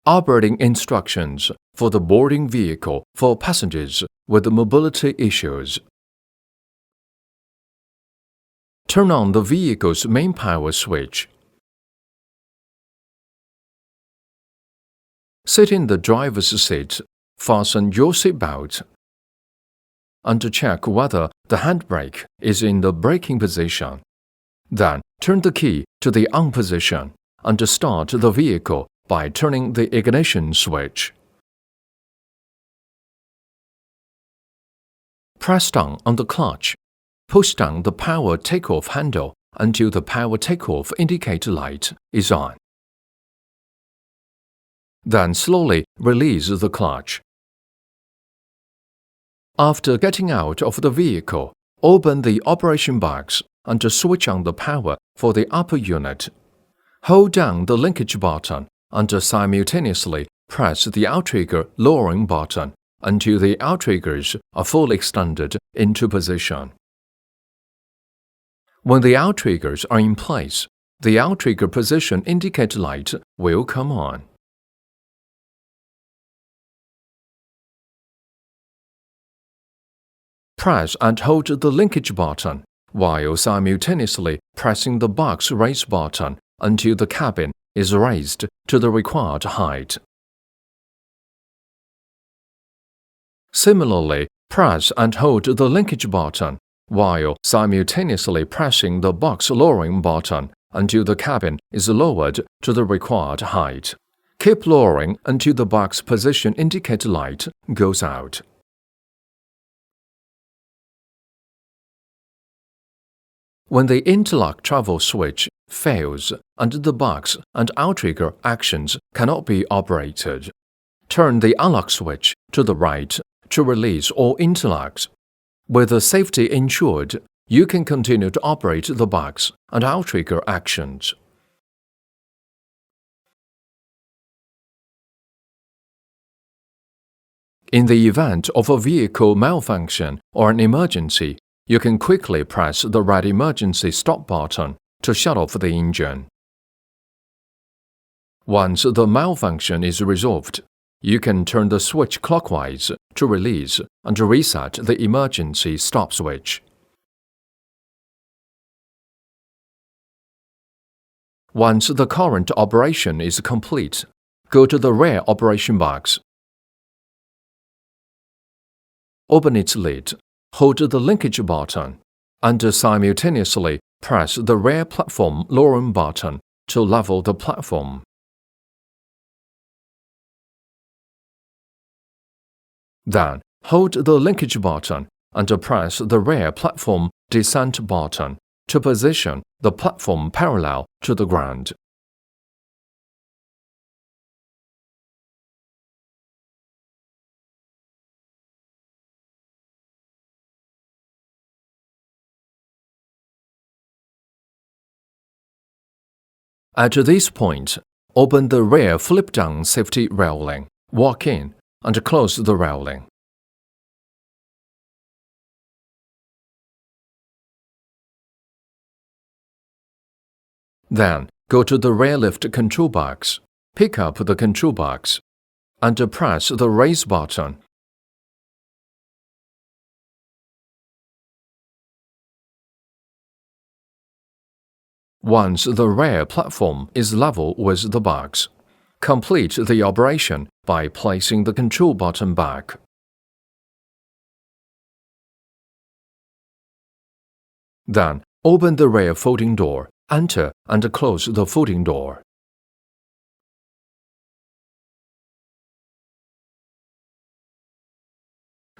Operating instructions for the boarding vehicle for passengers with mobility issues. Turn on the vehicle's main power switch. Sit in the driver's seat, fasten your seatbelt, and check whether the handbrake is in the braking position. Then turn the key to the on position and start the vehicle by turning the ignition switch. Press down on the clutch. Push down the power takeoff handle until the power takeoff indicator light is on. Then slowly release the clutch. After getting out of the vehicle, open the operation box and switch on the power for the upper unit. Hold down the linkage button and simultaneously press the outrigger lowering button until the outriggers are fully extended into position. When the outriggers are in place, the outrigger position indicator light will come on. Press and hold the linkage button while simultaneously pressing the box raise button until the cabin is raised to the required height. Similarly, press and hold the linkage button while simultaneously pressing the box lowering button until the cabin is lowered to the required height. Keep lowering until the box position indicator light goes out. When the interlock travel switch fails and the box and outrigger actions cannot be operated, turn the unlock switch to the right to release all interlocks. With the safety ensured, you can continue to operate the box and outrigger actions. In the event of a vehicle malfunction or an emergency, you can quickly press the red emergency stop button to shut off the engine. Once the malfunction is resolved, you can turn the switch clockwise to release and reset the emergency stop switch. Once the current operation is complete, go to the rear operation box. Open its lid, hold the linkage button, and simultaneously press the rear platform lowering button to level the platform. Then, hold the linkage button and press the rear platform descent button to position the platform parallel to the ground. At this point, open the rear flip-down safety railing, walk in, and close the railing. Then, go to the rear lift control box, pick up the control box, and press the raise button. Once the rear platform is level with the box, complete the operation by placing the control button back. Then, open the rear folding door, enter and close the folding door.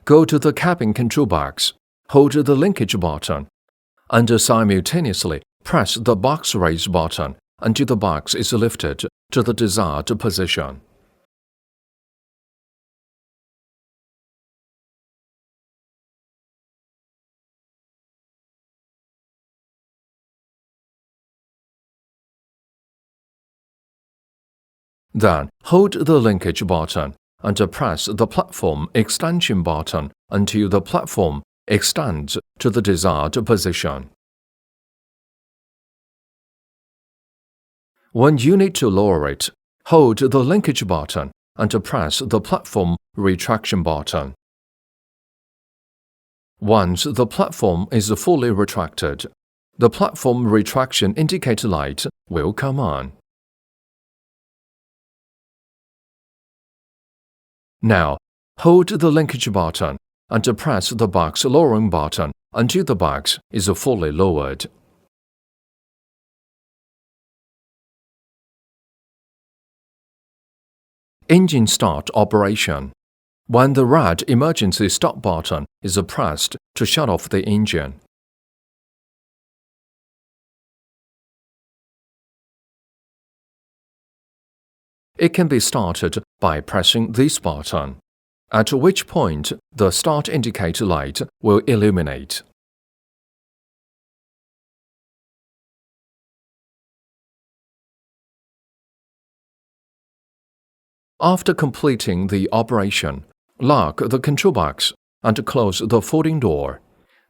Go to the cabin control box, hold the linkage button, and simultaneously press the box raise button until the box is lifted to the desired position. Then, hold the linkage button and press the platform extension button until the platform extends to the desired position. When you need to lower it, hold the linkage button and press the platform retraction button. Once the platform is fully retracted, the platform retraction indicator light will come on. Now, hold the linkage button and press the box lowering button until the box is fully lowered. Engine start operation. When the red emergency stop button is pressed to shut off the engine. It can be started by pressing this button, at which point the start indicator light will illuminate. After completing the operation, lock the control box and close the folding door.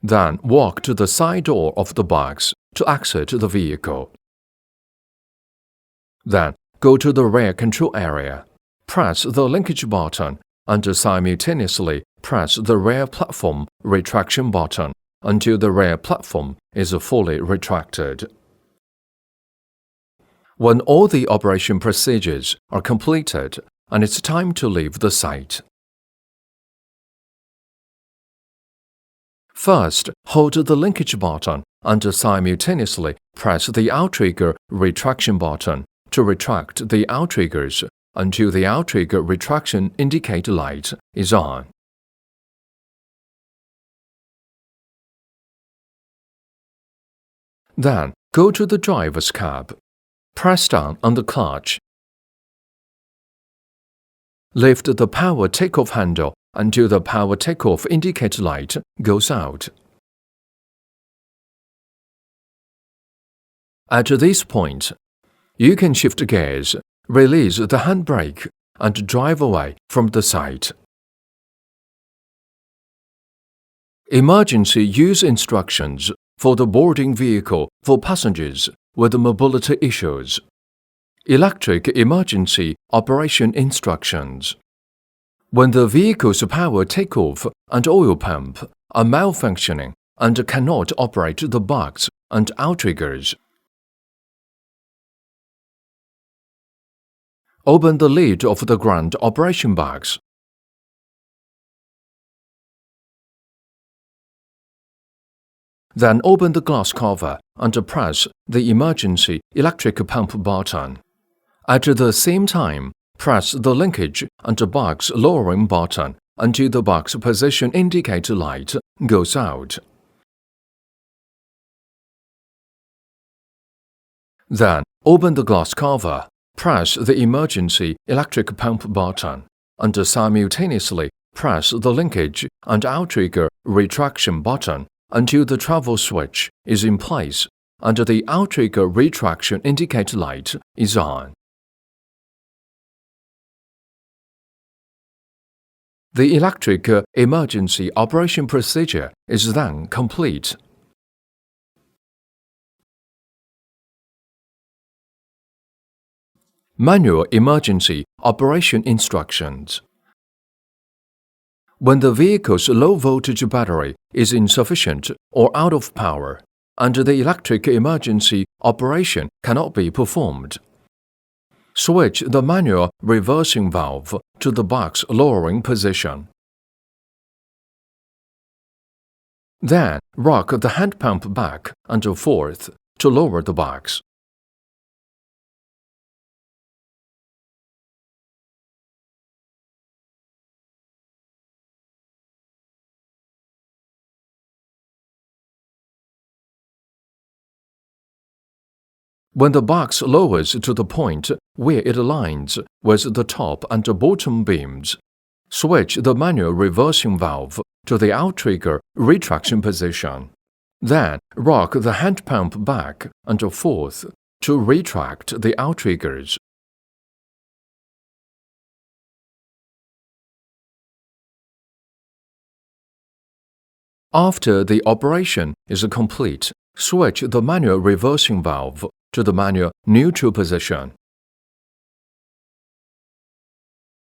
Then walk to the side door of the box to exit the vehicle. Then go to the rear control area, press the linkage button, and simultaneously press the rear platform retraction button until the rear platform is fully retracted. When all the operation procedures are completed and it's time to leave the site. First, hold the linkage button and simultaneously press the outrigger retraction button to retract the outriggers until the outrigger retraction indicator light is on. Then, go to the driver's cab. Press down on the clutch. Lift the power takeoff handle until the power takeoff indicator light goes out. At this point, you can shift gears, release the handbrake, and drive away from the site. Emergency use instructions for the boarding vehicle for passengers with mobility issues. Electric emergency operation instructions. When the vehicle's power takeoff and oil pump are malfunctioning and cannot operate the box and outriggers, open the lid of the ground operation box. Then open the glass cover and press the emergency electric pump button. At the same time, press the linkage and box lowering button until the box position indicator light goes out. Then, open the glass cover, press the emergency electric pump button, and simultaneously press the linkage and outrigger retraction button until the travel switch is in place and the outrigger retraction indicator light is on. The electric emergency operation procedure is then complete. Manual emergency operation instructions. When the vehicle's low-voltage battery is insufficient or out of power, and the electric emergency operation cannot be performed, switch the manual reversing valve to the box lowering position. Then, rock the hand pump back and forth to lower the box. When the box lowers to the point where it aligns with the top and bottom beams, switch the manual reversing valve to the outrigger retraction position. Then, rock the hand pump back and forth to retract the outriggers. After the operation is complete, switch the manual reversing valve to the manual neutral position.